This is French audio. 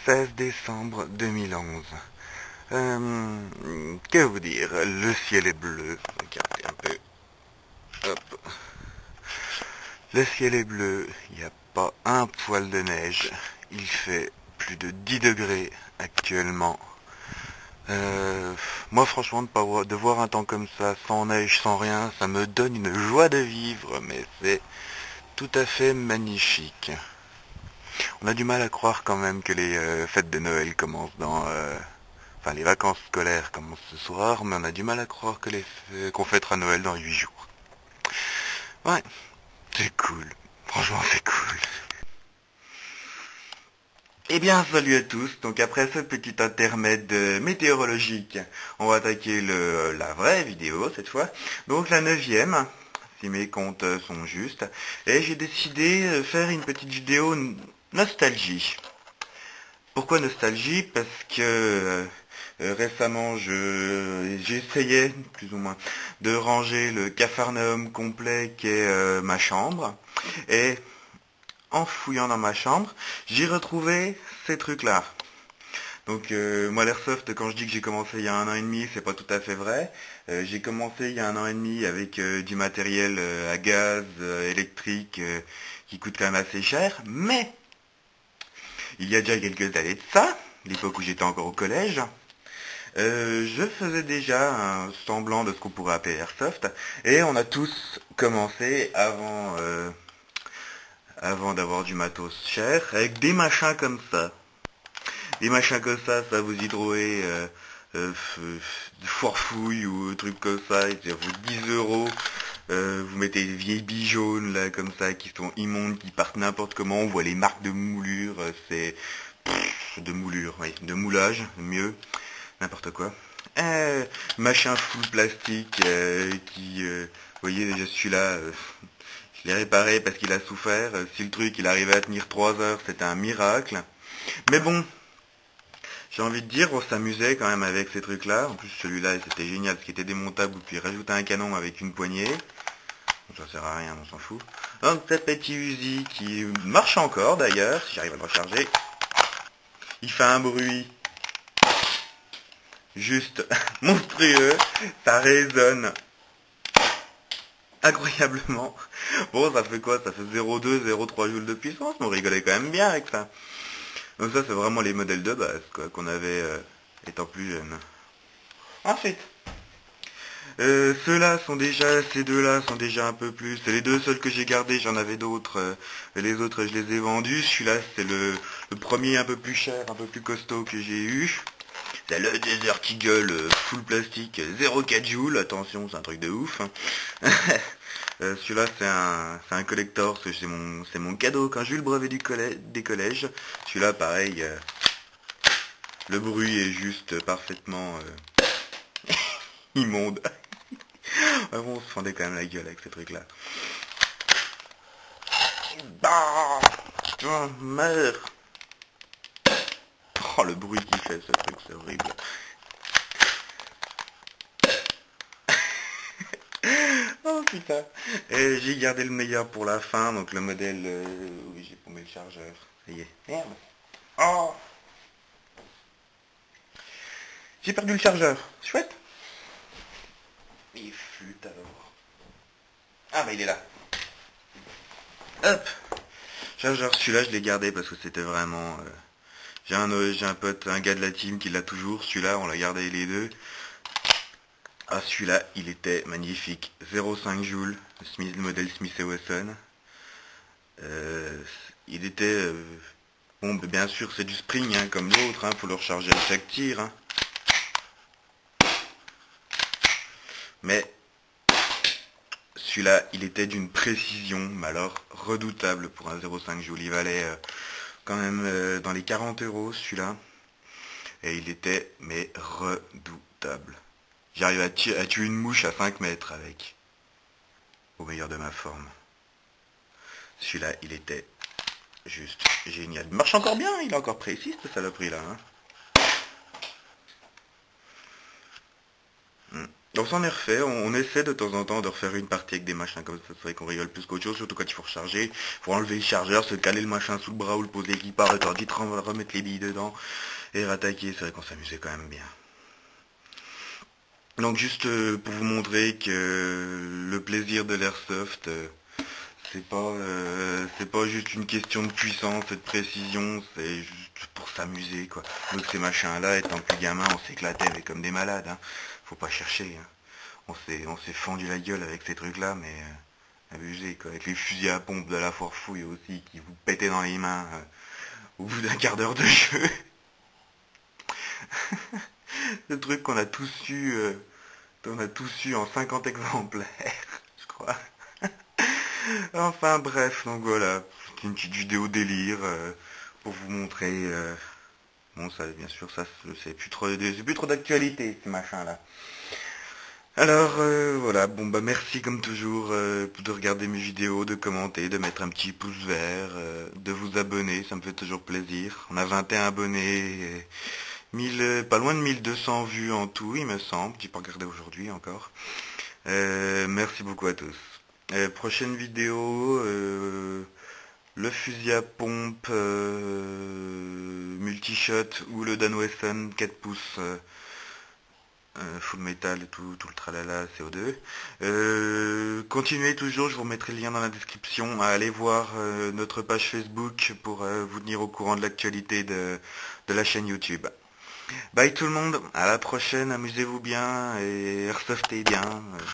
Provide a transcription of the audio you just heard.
16 décembre 2011. Que vous dire? Le ciel est bleu. Regardez un peu. Hop. Le ciel est bleu. Il n'y a pas un poil de neige. Il fait plus de 10 degrés actuellement. Moi franchement de voir un temps comme ça, sans neige, sans rien, ça me donne une joie de vivre, mais c'est tout à fait magnifique. On a du mal à croire quand même que les fêtes de Noël commencent enfin les vacances scolaires commencent ce soir, mais on a du mal à croire que qu'on fêtera Noël dans 8 jours. Ouais, c'est cool. Franchement c'est cool. Eh bien, salut à tous. Donc après ce petit intermède météorologique, on va attaquer la vraie vidéo cette fois. Donc la 9e, si mes comptes sont justes. Et j'ai décidé de faire une petite vidéo nostalgie. Pourquoi nostalgie? Parce que récemment j'essayais plus ou moins de ranger le capharnaüm complet qu'est ma chambre. Et en fouillant dans ma chambre, j'ai retrouvé ces trucs-là. Donc moi l'airsoft, quand je dis que j'ai commencé il y a 1 an et demi, c'est pas tout à fait vrai. J'ai commencé il y a 1 an et demi avec du matériel à gaz, électrique, qui coûte quand même assez cher. Mais il y a déjà quelques années de ça, l'époque où j'étais encore au collège, je faisais déjà un semblant de ce qu'on pourrait appeler airsoft. Et on a tous commencé avant d'avoir du matos cher, avec des machins comme ça. Des machins comme ça vous y trouvez foirefouille ou trucs comme ça, ça vaut 10 euros. Vous mettez des vieilles billes jaunes là comme ça qui sont immondes, qui partent n'importe comment, on voit les marques de moulure, c'est de moulure, oui, de moulage, mieux, n'importe quoi. Machin full plastique vous voyez déjà celui-là, je l'ai réparé parce qu'il a souffert. Si le truc il arrivait à tenir 3 heures, c'était un miracle. Mais bon, j'ai envie de dire, on s'amusait quand même avec ces trucs-là. En plus, celui-là, c'était génial, parce qu'il était démontable, puis rajouter un canon avec une poignée. Ça sert à rien, on s'en fout. Un petit Uzi qui marche encore d'ailleurs, si j'arrive à le recharger. Il fait un bruit juste monstrueux, ça résonne incroyablement. Bon, ça fait quoi? Ça fait 0,2, 0,3 joules de puissance, mais on rigolait quand même bien avec ça. Donc ça, c'est vraiment les modèles de base, quoi, qu'on avait étant plus jeune. Ensuite, ces deux-là sont déjà un peu plus. C'est les deux seuls que j'ai gardés, j'en avais d'autres. Les autres, je les ai vendus. Celui-là, c'est le premier un peu plus cher, un peu plus costaud que j'ai eu. C'est le Desert Eagle full plastique, 0,4 joules. Attention, c'est un truc de ouf. Celui-là, c'est un collector, c'est mon cadeau quand j'ai eu le brevet des collèges. Celui-là, pareil, le bruit est juste parfaitement immonde. Vraiment, on se fendait quand même la gueule avec ces trucs-là. Bah, putain, merde. Oh, le bruit qu'il fait, ce truc, c'est horrible. Oh putain. Et j'ai gardé le meilleur pour la fin, donc le modèle... oui, j'ai paumé le chargeur. Ça y est. Merde. Oh. J'ai perdu le chargeur. Chouette. Il flûte alors. Ah bah il est là. Hop. Chargeur, celui-là je l'ai gardé parce que c'était vraiment... j'ai un pote, un gars de la team qui l'a toujours. Celui-là, on l'a gardé les deux. Ah, celui-là, il était magnifique. 0,5 joules, le modèle Smith & Wesson. Il était... bon, bien sûr, c'est du spring, hein, comme l'autre. Faut le recharger à chaque tir. Hein. Mais celui-là, il était d'une précision, mais alors redoutable pour un 0,5 joules. Il valait quand même dans les 40 euros, celui-là. Et il était, mais redoutable. J'arrive à tuer une mouche à 5 mètres avec. Au meilleur de ma forme. Celui-là, il était juste génial. Il marche encore bien, il est encore précis, cette saloperie-là. Hein. on s'en est refait, on essaie de temps en temps de refaire une partie avec des machins comme ça, c'est vrai qu'on rigole plus qu'autre chose, surtout quand il faut recharger, faut enlever le chargeur, se caler le machin sous le bras ou le poser qui part, et vite remettre les billes dedans et rattaquer, c'est vrai qu'on s'amusait quand même bien. Donc juste pour vous montrer que le plaisir de l'airsoft, c'est pas juste une question de puissance et de précision, c'est juste pour s'amuser quoi. Donc ces machins-là, étant plus gamin, on s'éclatait avec comme des malades, hein. Faut pas chercher, hein. On s'est fendu la gueule avec ces trucs-là, mais abusé quoi. Avec les fusils à pompe de la Forfouille aussi, qui vous pétaient dans les mains au bout d'un quart d'heure de jeu. Le truc qu'on a tous eu en 50 exemplaires, je crois. Enfin bref, donc voilà, c'est une petite vidéo délire pour vous montrer. Bon, ça, bien sûr, ça, c'est plus trop d'actualité, ces machins-là. Alors voilà, bon bah merci comme toujours de regarder mes vidéos, de commenter, de mettre un petit pouce vert, de vous abonner, ça me fait toujours plaisir. On a 21 abonnés, et 1000, pas loin de 1200 vues en tout, il me semble. J'ai pas regardé aujourd'hui encore. Merci beaucoup à tous. Prochaine vidéo, le fusil à pompe multishot ou le Dan Wesson 4 pouces full metal et tout le tralala CO2. Continuez toujours, je vous mettrai le lien dans la description à aller voir notre page Facebook pour vous tenir au courant de l'actualité de la chaîne YouTube. Bye tout le monde, à la prochaine, amusez-vous bien et airsoftez bien.